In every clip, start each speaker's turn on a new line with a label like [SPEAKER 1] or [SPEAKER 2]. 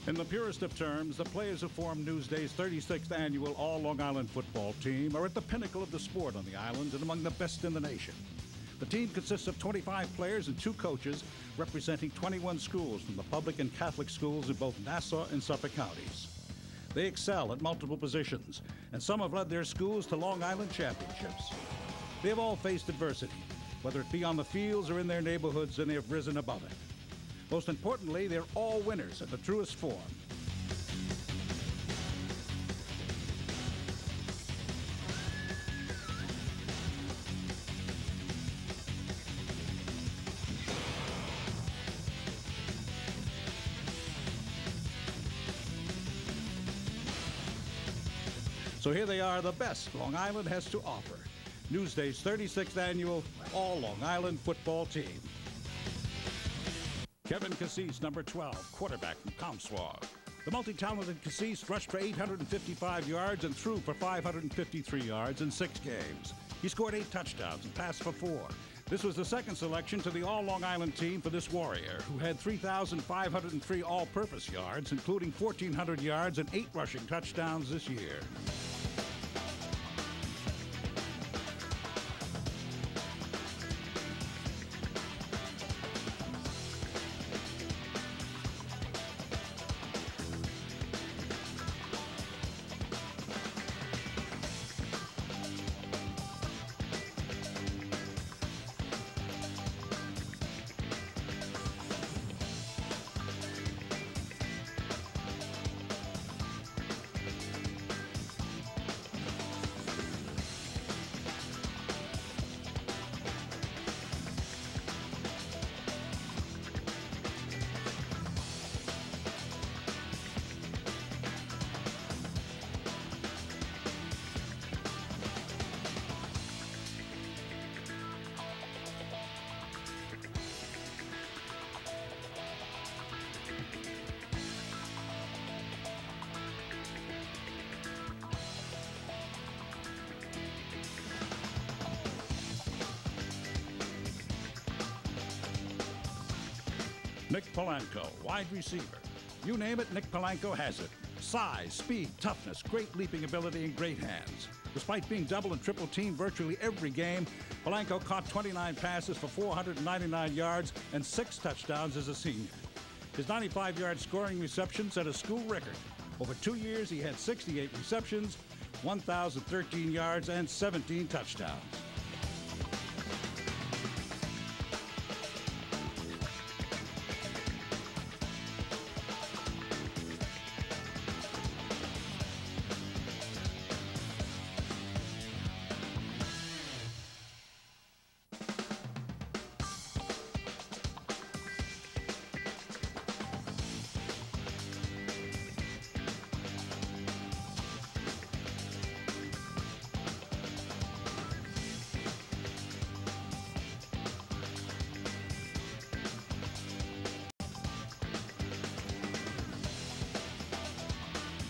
[SPEAKER 1] In the purest of terms, the players who form Newsday's 36th annual All-Long Island football team are at the pinnacle of the sport on the island and among the best in the nation. The team consists of 25 players and 2 coaches representing 21 schools from the public and Catholic schools in both Nassau and Suffolk counties. They excel at multiple positions, and some have led their schools to Long Island championships. They have all faced adversity, whether it be on the fields or in their neighborhoods, and they have risen above it. Most importantly, they're all winners in the truest form. So here they are, the best Long Island has to offer. Newsday's 36th annual All Long Island football team. Kevin Cassis, number 12, quarterback from Comswag. The multi-talented Cassis rushed for 855 yards and threw for 553 yards in 6 games. He scored 8 touchdowns and passed for 4. This was the second selection to the All Long Island team for this warrior, who had 3,503 all-purpose yards, including 1,400 yards and 8 rushing touchdowns this year. Nick Polanco, wide receiver. You name it, Nick Polanco has it. Size, speed, toughness, great leaping ability, and great hands. Despite being double and triple teamed virtually every game, Polanco caught 29 passes for 499 yards and 6 touchdowns as a senior. His 95-yard scoring reception set a school record. Over 2 years, he had 68 receptions, 1,013 yards, and 17 touchdowns.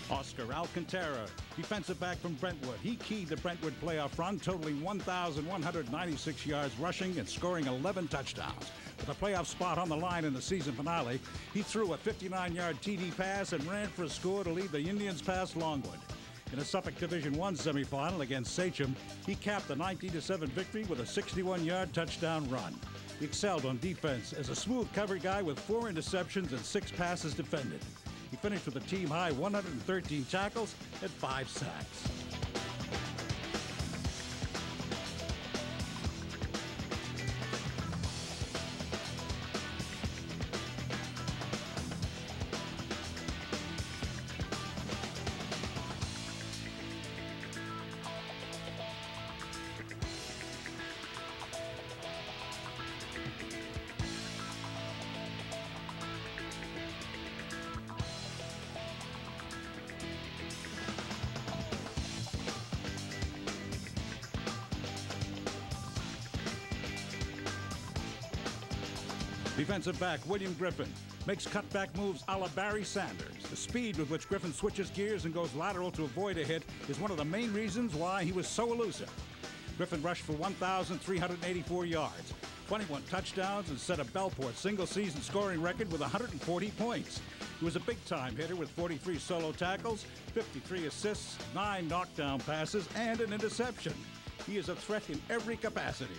[SPEAKER 1] Oscar Alcantara, defensive back from Brentwood. He keyed the Brentwood playoff run, totaling 1,196 yards rushing and scoring 11 touchdowns. With a playoff spot on the line in the season finale, he threw a 59-yard TD pass and ran for a score to lead the Indians past Longwood. In a Suffolk Division I semifinal against Sachem, he capped the 19-7 victory with a 61-yard touchdown run. He excelled on defense as a smooth cover guy with 4 interceptions and 6 passes defended. He finished with a team-high 113 tackles and 5 sacks. Defensive back William Griffin makes cutback moves a la Barry Sanders. The speed with which Griffin switches gears and goes lateral to avoid a hit is one of the main reasons why he was so elusive. Griffin rushed for 1,384 yards, 21 touchdowns, and set a Bellport single-season scoring record with 140 points. He was a big-time hitter with 43 solo tackles, 53 assists, 9 knockdown passes, and an interception. He is a threat in every capacity.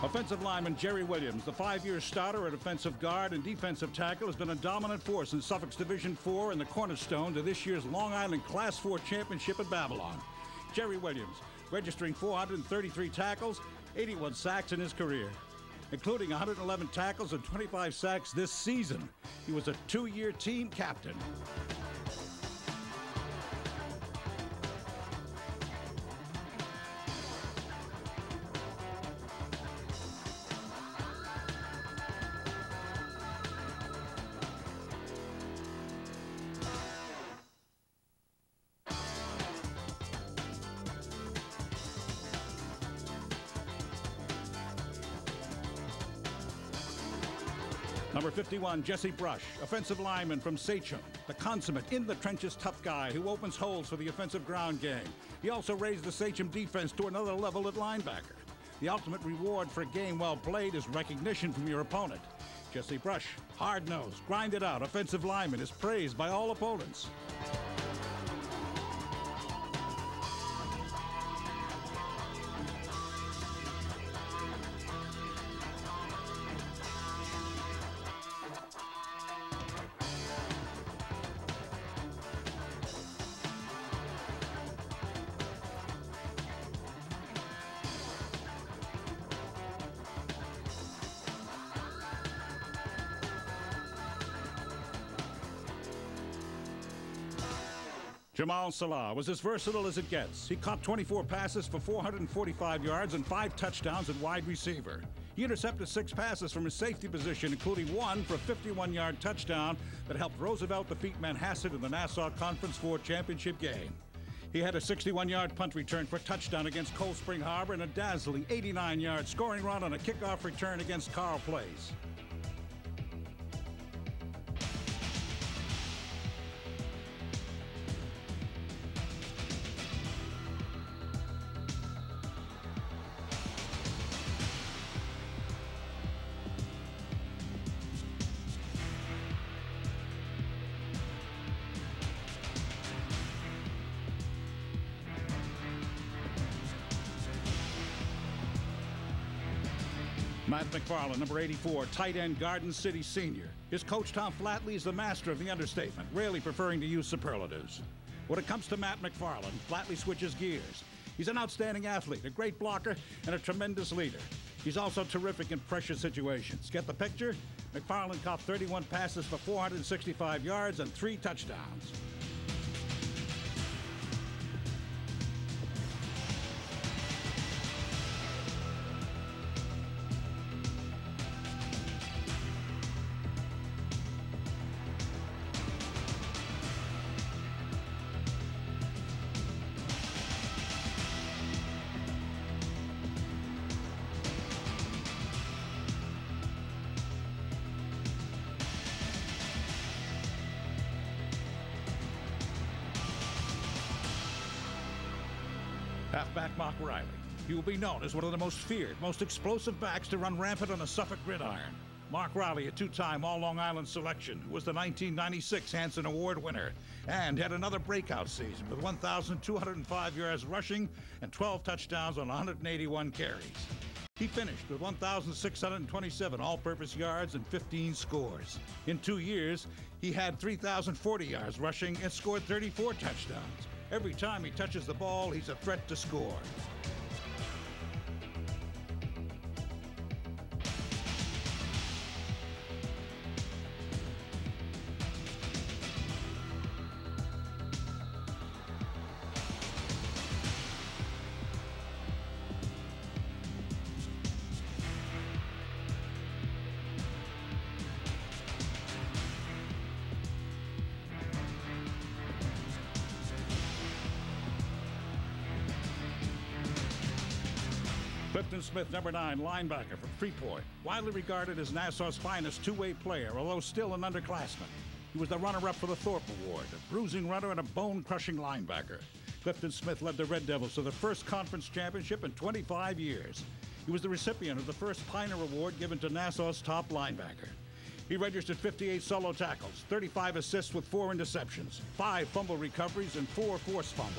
[SPEAKER 1] Offensive lineman Jerry Williams, the 5-year starter at offensive guard and defensive tackle, has been a dominant force in Suffolk's Division IV and the cornerstone to this year's Long Island Class 4 championship at Babylon. Jerry Williams, registering 433 tackles, 81 sacks in his career, including 111 tackles and 25 sacks this season. He was a 2-year team captain. Number 51, Jesse Brush, offensive lineman from Sachem, the consummate in-the-trenches tough guy who opens holes for the offensive ground game. He also raised the Sachem defense to another level at linebacker. The ultimate reward for a game well played is recognition from your opponent. Jesse Brush, hard-nosed, grinded-out offensive lineman, is praised by all opponents. Jamal Salah was as versatile as it gets. He caught 24 passes for 445 yards and 5 touchdowns at wide receiver. He intercepted 6 passes from his safety position, including 1 for a 51-yard touchdown that helped Roosevelt defeat Manhasset in the Nassau Conference 4 championship game. He had a 61-yard punt return for a touchdown against Cold Spring Harbor and a dazzling 89-yard scoring run on a kickoff return against Carl Place. Matt McFarland, number 84, tight end, Garden City senior. His coach, Tom Flatley, is the master of the understatement, rarely preferring to use superlatives. When it comes to Matt McFarland, Flatley switches gears. He's an outstanding athlete, a great blocker, and a tremendous leader. He's also terrific in pressure situations. Get the picture? McFarland caught 31 passes for 465 yards and 3 touchdowns. Halfback Mark Riley. He will be known as one of the most feared, most explosive backs to run rampant on a Suffolk gridiron. Mark Riley, a 2-time All-Long Island selection, was the 1996 Hanson Award winner and had another breakout season with 1,205 yards rushing and 12 touchdowns on 181 carries. He finished with 1,627 all-purpose yards and 15 scores. In 2 years, he had 3,040 yards rushing and scored 34 touchdowns. Every time he touches the ball, he's a threat to score. Clifton Smith, number 9, linebacker from Freeport. Widely regarded as Nassau's finest two-way player, although still an underclassman. He was the runner-up for the Thorpe Award, a bruising runner and a bone-crushing linebacker. Clifton Smith led the Red Devils to the first conference championship in 25 years. He was the recipient of the first Piner Award given to Nassau's top linebacker. He registered 58 solo tackles, 35 assists with 4 interceptions, 5 fumble recoveries, and 4 forced fumbles.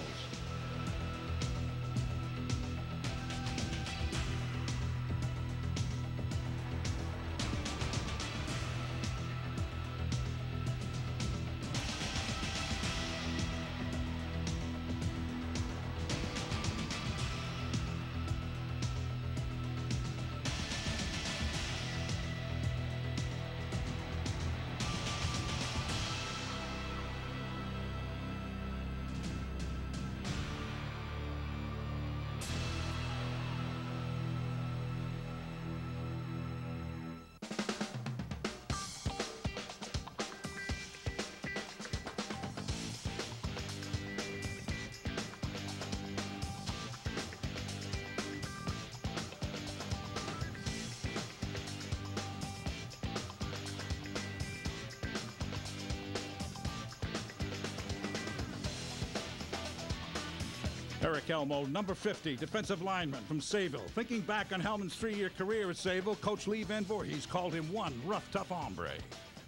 [SPEAKER 1] Eric Elmo, number 50, defensive lineman from Sayville. Thinking back on Hellman's 3-year career at Sayville, Coach Lee Van Voorhees called him one rough, tough hombre.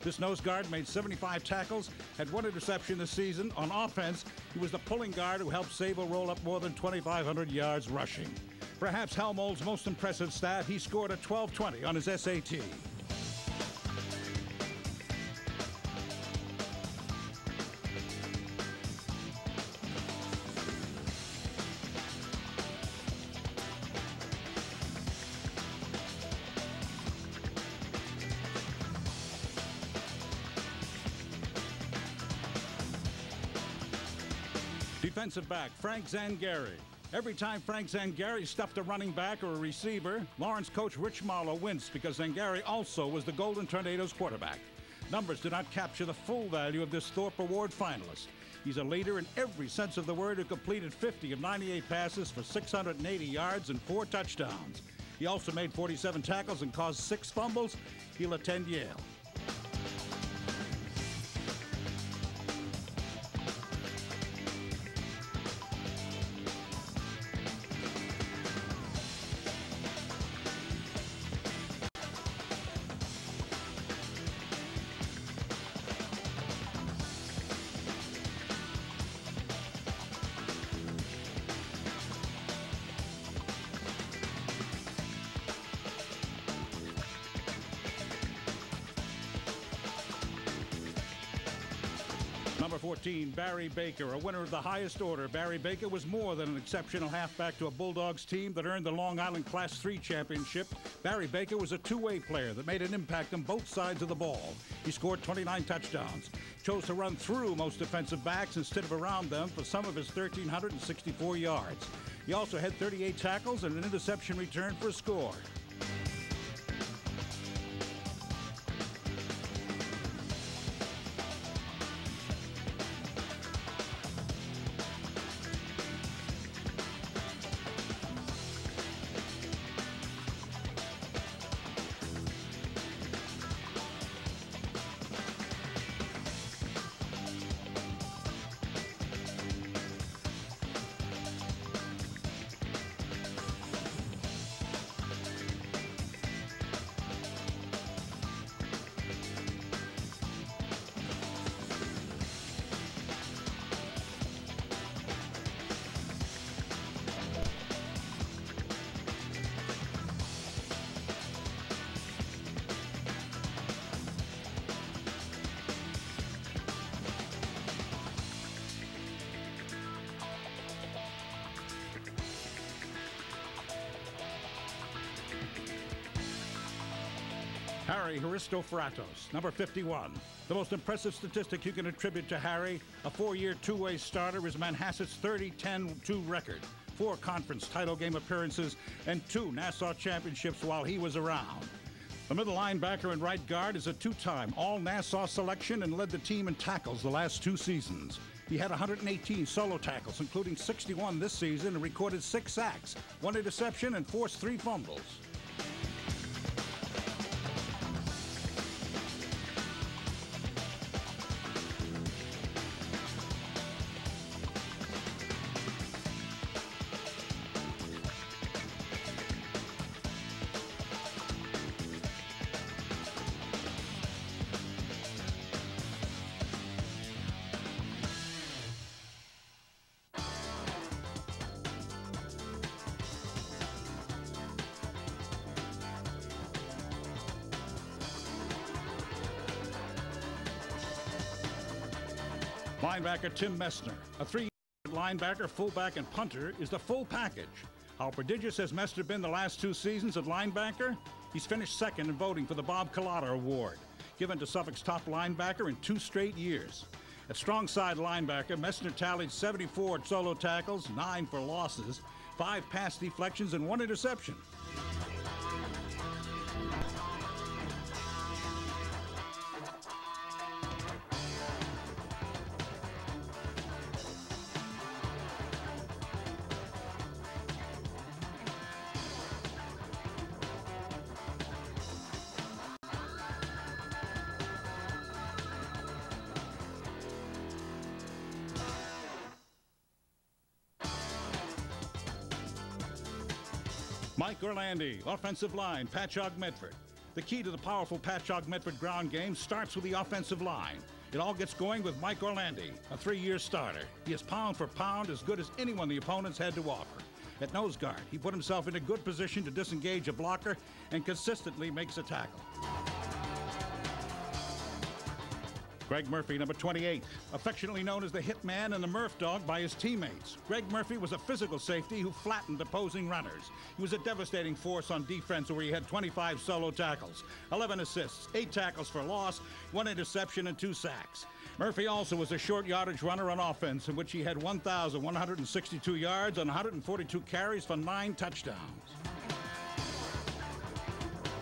[SPEAKER 1] This nose guard made 75 tackles, had 1 interception this season. On offense, he was the pulling guard who helped Sayville roll up more than 2,500 yards rushing. Perhaps Helmo's most impressive stat, he scored a 12.20 on his SAT. Defensive back, Frank Zangari. Every time Frank Zangari stuffed a running back or a receiver, Lawrence coach Rich Marlowe winced because Zangari also was the Golden Tornadoes quarterback. Numbers do not capture the full value of this Thorpe Award finalist. He's a leader in every sense of the word who completed 50 of 98 passes for 680 yards and 4 touchdowns. He also made 47 tackles and caused 6 fumbles. He'll attend Yale. Number 14, Barry Baker, a winner of the highest order. Barry Baker was more than an exceptional halfback to a Bulldogs team that earned the Long Island Class 3 championship. Barry Baker was a two-way player that made an impact on both sides of the ball. He scored 29 touchdowns, chose to run through most defensive backs instead of around them for some of his 1,364 yards. He also had 38 tackles and an interception return for a score. Harry Hristo-Fratos, number 51. The most impressive statistic you can attribute to Harry, a 4-year two-way starter, is Manhasset's 30-10-2 record, 4 conference title game appearances, and 2 Nassau championships while he was around. The middle linebacker and right guard is a 2-time All-Nassau selection and led the team in tackles the last 2 seasons. He had 118 solo tackles, including 61 this season, and recorded 6 sacks, 1 interception, and forced 3 fumbles. Linebacker Tim Messner, a 3-year linebacker, fullback, and punter, is the full package. How prodigious has Messner been the last 2 seasons at linebacker? He's finished second in voting for the Bob Collada Award, given to Suffolk's top linebacker in 2 straight years. At strong side linebacker, Messner tallied 74 solo tackles, 9 for losses, 5 pass deflections, and 1 interception. Mike Orlandi, offensive line, Patchogue Medford. The key to the powerful Patchogue Medford ground game starts with the offensive line. It all gets going with Mike Orlandi, a 3-year starter. He is pound for pound as good as anyone the opponents had to offer. At nose guard, he put himself in a good position to disengage a blocker and consistently makes a tackle. Greg Murphy, number 28, affectionately known as the Hitman and the Murph Dog by his teammates. Greg Murphy was a physical safety who flattened opposing runners. He was a devastating force on defense where he had 25 solo tackles, 11 assists, 8 tackles for loss, 1 interception, and 2 sacks. Murphy also was a short yardage runner on offense in which he had 1,162 yards and 142 carries for 9 touchdowns.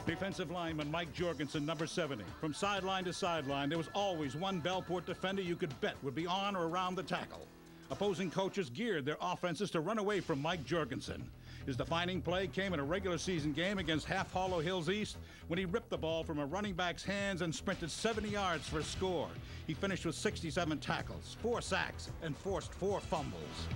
[SPEAKER 1] Defensive lineman Mike Jorgensen, number 70. From sideline to sideline, there was always one Bellport defender you could bet would be on or around the tackle. Opposing coaches geared their offenses to run away from Mike Jorgensen. His defining play came in a regular season game against Half Hollow Hills East when he ripped the ball from a running back's hands and sprinted 70 yards for a score. He finished with 67 tackles, 4 sacks, and forced 4 fumbles.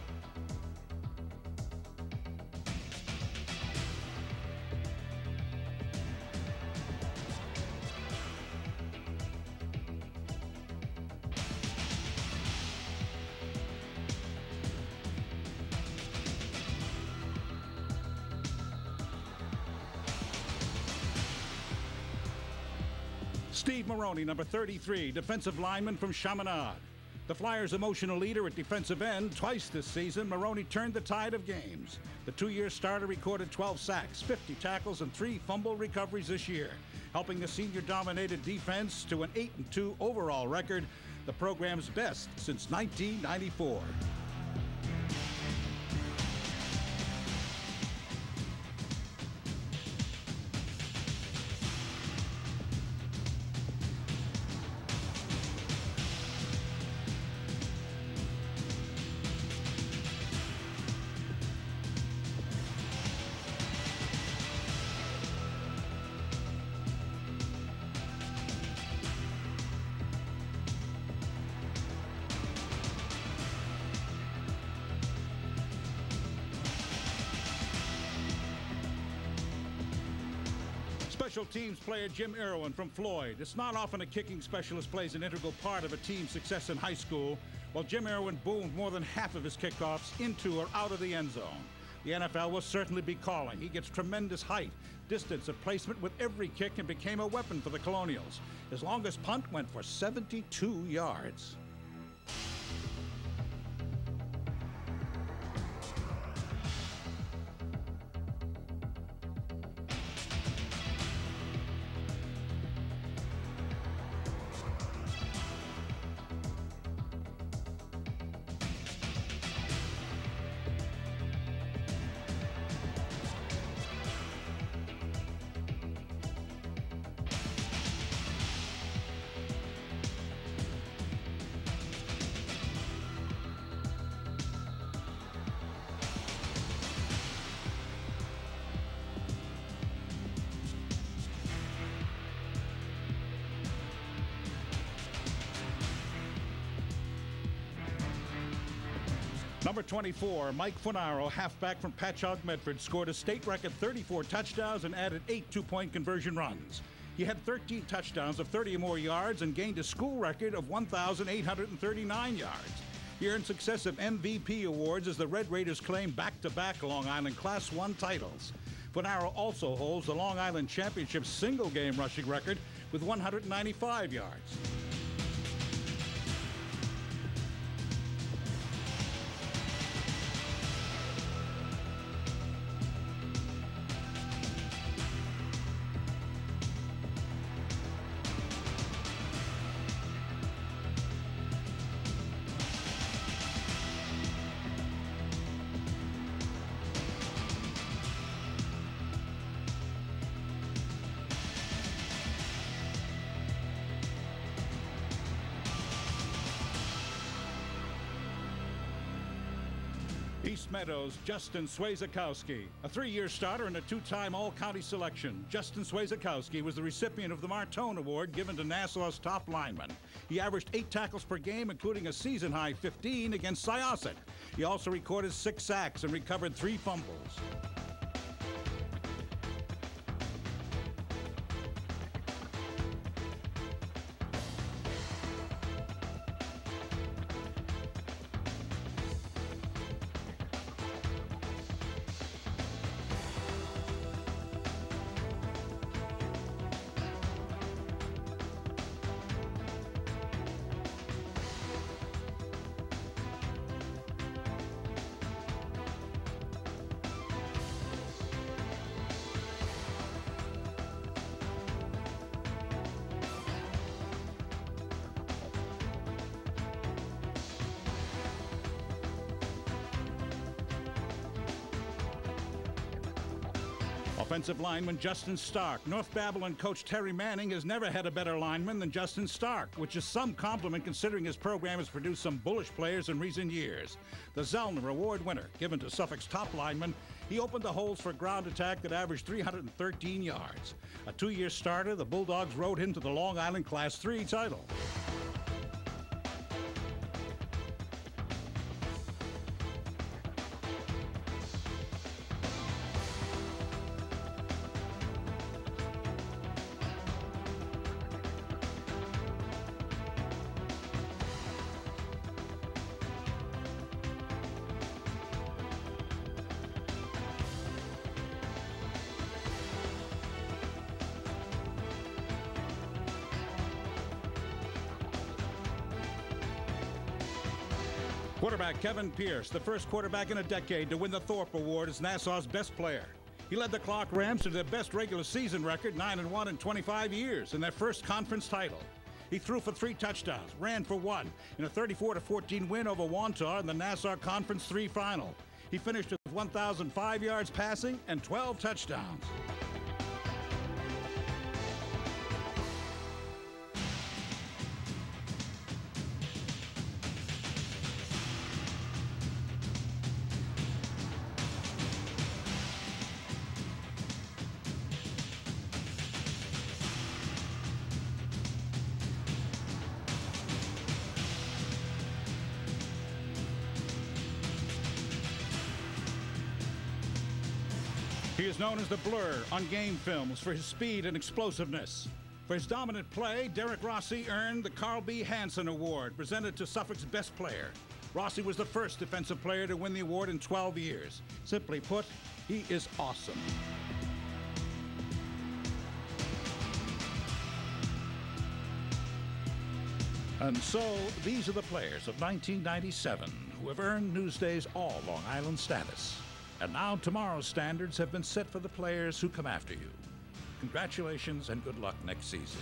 [SPEAKER 1] Steve Maroney, number 33, defensive lineman from Chaminade. The Flyers' emotional leader at defensive end, twice this season, Maroney turned the tide of games. The 2-year starter recorded 12 sacks, 50 tackles, and 3 fumble recoveries this year, helping the senior-dominated defense to an 8-2 overall record, the program's best since 1994. Special teams player Jim Irwin from Floyd. It's not often a kicking specialist plays an integral part of a team's success in high school. Well, Jim Irwin boomed more than half of his kickoffs into or out of the end zone. The NFL will certainly be calling. He gets tremendous height, distance, and placement with every kick and became a weapon for the Colonials. His longest punt went for 72 yards. Number 24, Mike Funaro, halfback from Patchogue, Medford, scored a state record 34 touchdowns and added 8 two-point conversion runs. He had 13 touchdowns of 30 or more yards and gained a school record of 1,839 yards. He earned successive MVP awards as the Red Raiders claim back-to-back Long Island Class I titles. Funaro also holds the Long Island Championship single-game rushing record with 195 yards. East Meadows, Justin Swayzakowski, a 3-year starter and a 2-time All-County selection. Justin Swayzakowski was the recipient of the Martone Award given to Nassau's top lineman. He averaged 8 tackles per game, including a season-high 15 against Syosset. He also recorded 6 sacks and recovered 3 fumbles. Offensive lineman Justin Stark. North Babylon coach Terry Manning has never had a better lineman than Justin Stark, which is some compliment considering his program has produced some bullish players in recent years. The Zellner Award winner, given to Suffolk's top lineman, he opened the holes for ground attack that averaged 313 yards. A 2-year starter, the Bulldogs rode him to the Long Island Class III title. Quarterback Kevin Pierce, the first quarterback in a decade to win the Thorpe Award as Nassau's best player. He led the Clark Rams to their best regular season record, 9-1 in 25 years, in their first conference title. He threw for 3 touchdowns, ran for 1, in a 34-14 win over Wantar in the Nassau Conference 3 final. He finished with 1,005 yards passing and 12 touchdowns. He is known as the Blur on game films for his speed and explosiveness. For his dominant play, Derek Rossi earned the Carl B. Hansen Award, presented to Suffolk's best player. Rossi was the first defensive player to win the award in 12 years. Simply put, he is awesome. And so, these are the players of 1997 who have earned Newsday's All Long Island status. And now tomorrow's standards have been set for the players who come after you. Congratulations and good luck next season.